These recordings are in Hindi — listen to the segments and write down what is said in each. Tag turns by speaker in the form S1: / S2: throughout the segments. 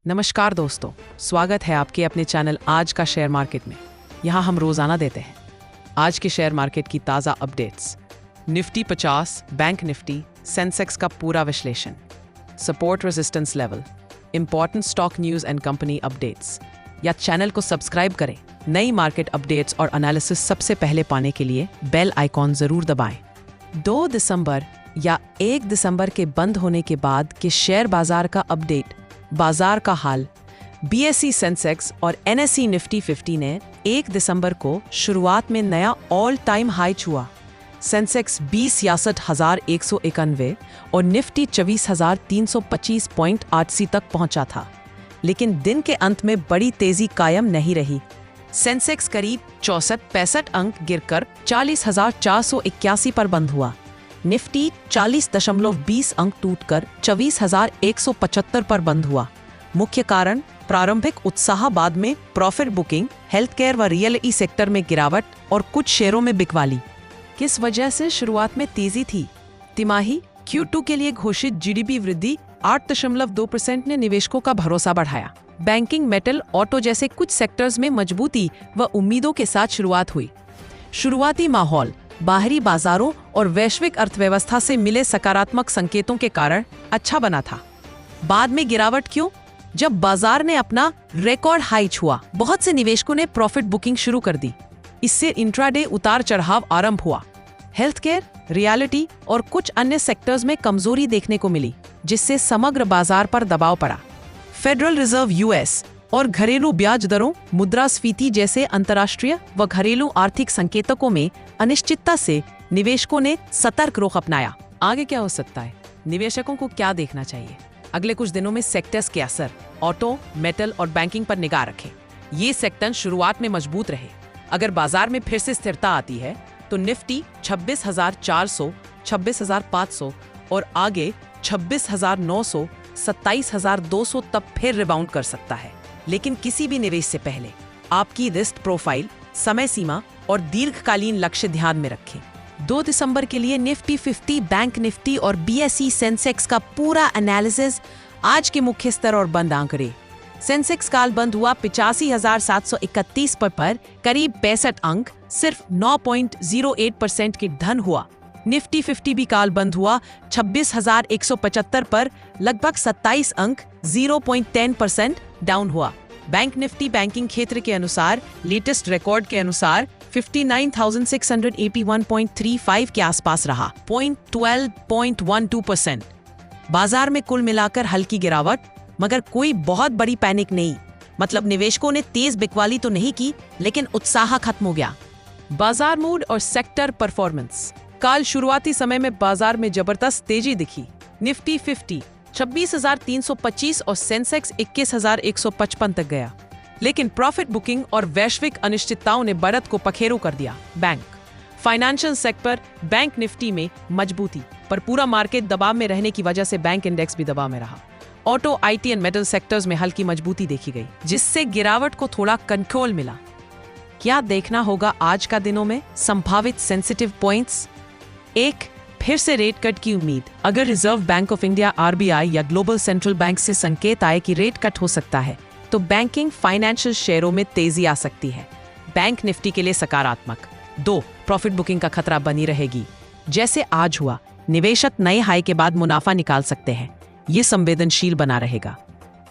S1: नमस्कार दोस्तों, स्वागत है आपके अपने चैनल आज का शेयर मार्केट में। यहाँ हम रोजाना देते हैं आज के शेयर मार्केट की ताज़ा updates, Nifty 50, bank Nifty, Sensex का पूरा विश्लेषण, support resistance level, important stock news and company updates. या चैनल को सब्सक्राइब करें नई मार्केट अपडेट्स और एनालिसिस सबसे पहले पाने के लिए बेल आइकॉन ज़रूर दबाएं। 2 दिसंबर या 1 दिसंबर के बंद होने के बाद के शेयर बाजार का अपडेट, बाजार का हाल। बीएसई सेंसेक्स और एनएसई निफ्टी 50 ने 1 दिसंबर को शुरुआत में नया ऑल टाइम हाई छुआ। सेंसेक्स 20,6191 और निफ्टी 24,325.80 तक पहुंचा था, लेकिन दिन के अंत में बड़ी तेजी कायम नहीं रही। सेंसेक्स करीब 64-65 अंक गिरकर 40,481 पर बंद हुआ। निफ्टी 40.20 अंक टूटकर 24,175 पर बंद हुआ। मुख्य कारण प्रारंभिक उत्साह, बाद में प्रॉफिट बुकिंग, हेल्थ केयर व रियल एस्टेट सेक्टर में गिरावट और कुछ शेयरों में बिकवाली। किस वजह से शुरुआत में तेजी थी? तिमाही Q2 के लिए घोषित जीडीपी वृद्धि 8.2% ने निवेशकों का भरोसा बढ़ाया। बैंकिंग, मेटल, ऑटो जैसे कुछ सेक्टर्स में मजबूती व उम्मीदों के साथ शुरुआत हुई। शुरुआती माहौल बाहरी बाजारों और वैश्विक अर्थव्यवस्था से मिले सकारात्मक संकेतों के कारण अच्छा बना था। बाद में गिरावट क्यों? जब बाजार ने अपना रिकॉर्ड हाई छुआ, बहुत से निवेशकों ने प्रॉफिट बुकिंग शुरू कर दी। इससे इंट्राडे उतार चढ़ाव आरंभ हुआ। हेल्थ केयर, रियलिटी और कुछ अन्य सेक्टर्स में कमजोरी देखने को मिली, जिससे समग्र बाजार पर दबाव पड़ा। फेडरल रिजर्व यूएस और घरेलू ब्याज दरों, मुद्रास्फीति जैसे अंतर्राष्ट्रीय व घरेलू आर्थिक संकेतकों में अनिश्चितता से निवेशकों ने सतर्क रुख अपनाया। आगे क्या हो सकता है? निवेशकों को क्या देखना चाहिए? अगले कुछ दिनों में सेक्टर्स के असर, ऑटो, मेटल और बैंकिंग पर निगाह रखें। ये सेक्टर शुरुआत में मजबूत रहे। अगर बाजार में फिर से स्थिरता आती है तो निफ्टी 26,400, 26,500 और आगे 26,900, 27,200 तक फिर रिबाउंड कर सकता है। लेकिन किसी भी निवेश से पहले आपकी रिस्क प्रोफाइल, समय सीमा और दीर्घकालीन लक्ष्य ध्यान में रखें। 2 दिसंबर के लिए निफ्टी 50, बैंक निफ्टी और बीएसई सेंसेक्स का पूरा एनालिसिस, आज के मुख्य स्तर और बंद आंकड़े। सेंसेक्स काल बंद हुआ 85,731 पर करीब 65 अंक, सिर्फ 9.08% की धन हुआ। निफ्टी 50 भी काल बंद हुआ 26,175 पर, लगभग 27 अंक, 0.10% डाउन हुआ। बैंक निफ्टी बैंकिंग क्षेत्र के अनुसार लेटेस्ट रिकॉर्ड के अनुसार 59,681.35 के आसपास रहा, 12.12%। बाजार में कुल मिलाकर हल्की गिरावट, मगर कोई बहुत बड़ी पैनिक नहीं। मतलब निवेशकों ने तेज बिकवाली तो नहीं की, लेकिन उत्साह खत्म हो गया। बाजार मूड और सेक्टर परफॉर्मेंस। काल शुरुआती समय में बाजार में जबरदस्त तेजी दिखी। निफ्टी 50 26,325 और सेंसेक्स 21,155 तक गया, लेकिन प्रॉफिट बुकिंग और वैश्विक अनिश्चितताओं ने बढ़त को पखेरु कर दिया। Bank, financial sector, bank Nifty में मजबूती, पर पूरा मार्केट दबाव में रहने की वजह से बैंक इंडेक्स भी दबाव में रहा। Auto, IT and metal sectors में हल्की मजबूती देखी गई, जिससे गिरावट को थोड़ा कंट्रोल मिला। क्या देखना होगा आज का दिनों में? संभावित सेंसिटिव पॉइंट्स। 1, फिर से रेट कट की उम्मीद। अगर reserve bank of India RBI या ग्लोबल सेंट्रल बैंक से संकेत आए कि रेट कट हो सकता है, तो बैंकिंग, फाइनेंशियल शेयरों में तेजी आ सकती है। बैंक निफ्टी के लिए सकारात्मक। 2, प्रॉफिट बुकिंग का खतरा बनी रहेगी। जैसे आज हुआ, निवेशक नए हाई के बाद मुनाफा निकाल सकते हैं, ये संवेदनशील बना रहेगा।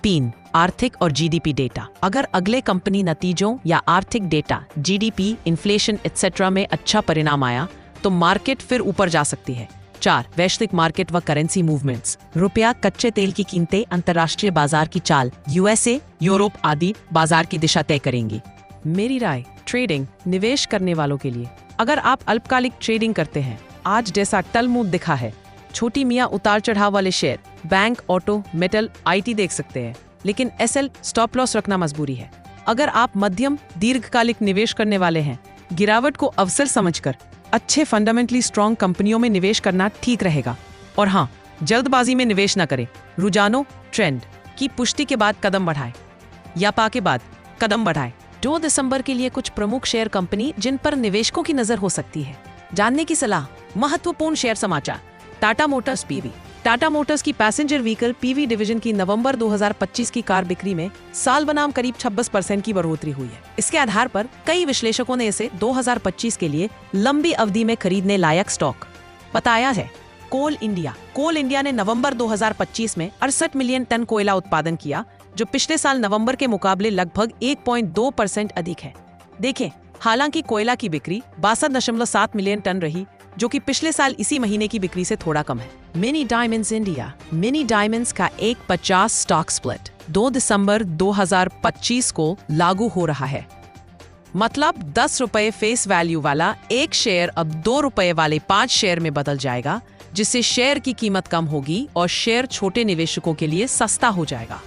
S1: 3, आर्थिक और जीडीपी डेटा। अगर अगले कंपनी नतीजों या आर्थिक डेटा, जीडीपी, इन्फ्लेशन एक्सेट्रा में अच्छा परिणाम आया तो मार्केट फिर ऊपर जा सकती है। 4, वैश्विक मार्केट व करेंसी मूवमेंट्स। रुपया, कच्चे तेल की कीमतें, अंतर्राष्ट्रीय बाजार की चाल, यूएसए, यूरोप आदि बाजार की दिशा तय करेंगी। मेरी राय, ट्रेडिंग निवेश करने वालों के लिए, अगर आप अल्पकालिक ट्रेडिंग करते हैं, आज जैसा टलमूट दिखा है, छोटी मियाँ उतार चढ़ाव वाले share, bank, auto, metal, IT देख सकते हैं, लेकिन एसएल स्टॉप लॉस रखना मजबूरी है। अगर आप मध्यम दीर्घकालिक निवेश करने वाले हैं, गिरावट को अवसर समझकर अच्छे फंडामेंटली स्ट्रॉन्ग कंपनियों में निवेश करना ठीक रहेगा। और हाँ, जल्दबाजी में निवेश न करें। रुझानों, ट्रेंड की पुष्टि के बाद कदम बढ़ाएं या पा के बाद कदम बढ़ाएं। 2 दिसंबर के लिए कुछ प्रमुख शेयर कंपनी जिन पर निवेशकों की नजर हो सकती है, जानने की सलाह। महत्वपूर्ण शेयर समाचार। Tata Motors PV Tata Motors की पैसेंजर व्हीकल पीवी डिवीजन की नवंबर 2025 की कार बिक्री में साल बनाम करीब 26% की बढ़ोतरी हुई है। इसके आधार पर कई विश्लेषकों ने इसे 2025 के लिए लंबी अवधि में खरीदने लायक स्टॉक बताया है। कोल इंडिया ने नवंबर 2025 में 68 मिलियन टन कोयला उत्पादन किया, जो पिछले साल नवंबर के मुकाबले लगभग 1.2% अधिक है। देखें, हालांकि कोयला की बिक्री 62.7 मिलियन टन रही, जो कि पिछले साल इसी महीने की बिक्री से थोड़ा कम है। Mini diamonds India mini diamonds का एक 50 स्टॉक स्प्लिट 2 दिसंबर 2025 को लागू हो रहा है। मतलब 10 रुपए फेस वैल्यू वाला एक शेयर अब 2 रुपए वाले 5 शेयर में बदल जाएगा, जिससे शेयर की कीमत कम होगी और शेयर छोटे निवेशकों के लिए सस्ता हो जाएगा।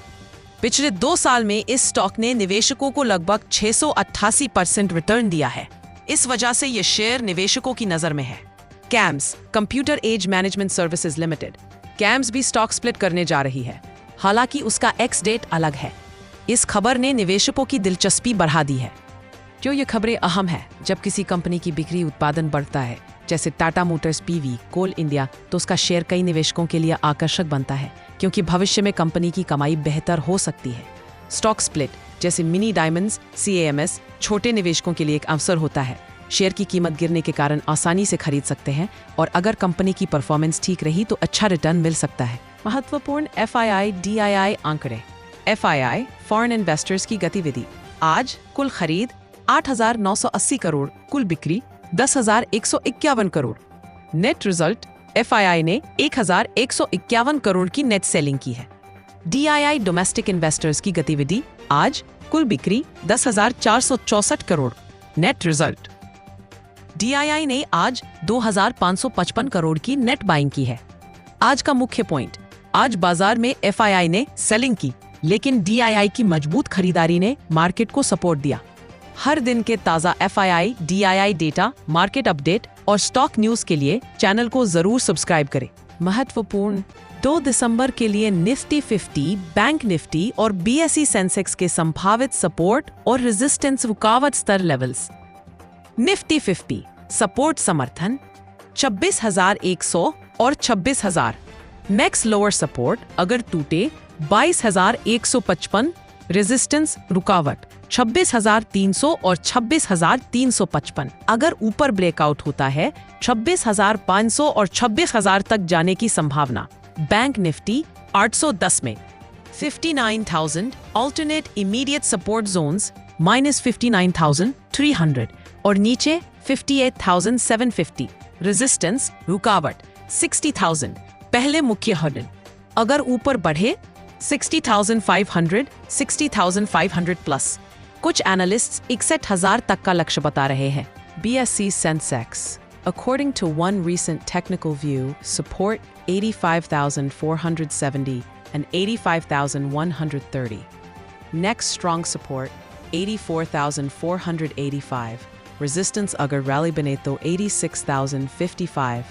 S1: पिछले 2 साल में इस स्टॉक ने निवेशकों को लगभग 688% रिटर्न दिया है। इस वजह से ये शेयर निवेशकों की नजर में है। CAMS computer age management services limited CAMS भी स्टॉक स्प्लिट करने जा रही है, हालांकि उसका एक्स डेट अलग है। इस खबर ने निवेशकों की दिलचस्पी बढ़ा दी है। क्यों ये खबरें अहम है? जब किसी कंपनी की बिक्री उत्पादन बढ़ता है, जैसे टाटा मोटर्स पीवी, कोल इंडिया, तो उसका शेयर कई निवेशकों के लिए आकर्षक बनता है, क्योंकि भविष्य में कंपनी की कमाई बेहतर हो सकती है। स्टॉक स्प्लिट जैसे मिनी डायमंड्स CAMS छोटे निवेशकों के लिए एक अवसर होता है। शेयर की कीमत गिरने के कारण आसानी से खरीद सकते हैं, और अगर कंपनी की परफॉर्मेंस ठीक रही तो अच्छा रिटर्न मिल सकता है। महत्वपूर्ण FII DII आंकड़े। FII फॉरेन इन्वेस्टर्स की गतिविधि। आज कुल खरीद 8,980 करोड़, कुल बिक्री 10,151 करोड़। नेट रिजल्ट FII ने 1,151 करोड़ की नेट सेलिंग की है। DII डोमेस्टिक इन्वेस्टर्स की गतिविधि। आज कुल बिक्री 10,464 करोड़। नेट रिजल्ट DII ने आज 2,555 करोड़ की नेट बाइंग की है। आज का मुख्य पॉइंट, आज बाजार में FII ने सेलिंग की, लेकिन DII की मजबूत खरीदारी ने मार्केट को सपोर्ट दिया। हर दिन के ताज़ा FII DII data, market update और स्टॉक न्यूज के लिए चैनल को जरूर सब्सक्राइब करें। महत्वपूर्ण 2 दिसंबर के लिए निफ्टी 50, बैंक निफ्टी और BSE सेंसेक्स के संभावित सपोर्ट और रेजिस्टेंस रुकावट स्तर लेवल्स। निफ्टी 50 सपोर्ट समर्थन 26,100 और 26,000। नेक्स्ट लोअर सपोर्ट अगर टूटे 22,155। रेजिस्टेंस रुकावट 26,300 और 26,355। अगर ऊपर ब्रेकआउट होता है 26,500 और 26,000 तक जाने की संभावना। बैंक निफ्टी 810 में 59,000 अल्टरनेट इमीडिएट सपोर्ट जोन्स -59,300 और नीचे 58,750। रेजिस्टेंस रुकावट 60,000 पहले मुख्य हर्डल। अगर ऊपर बढ़े 60,500, 60,500 प्लस। कुछ एनालिस्ट्स 61,000 तक का लक्ष्य बता रहे हैं। BSE Sensex according to one recent technical view support 85,470 and 85,130. Next strong support 84,485. Resistance agar rally bane to 86,055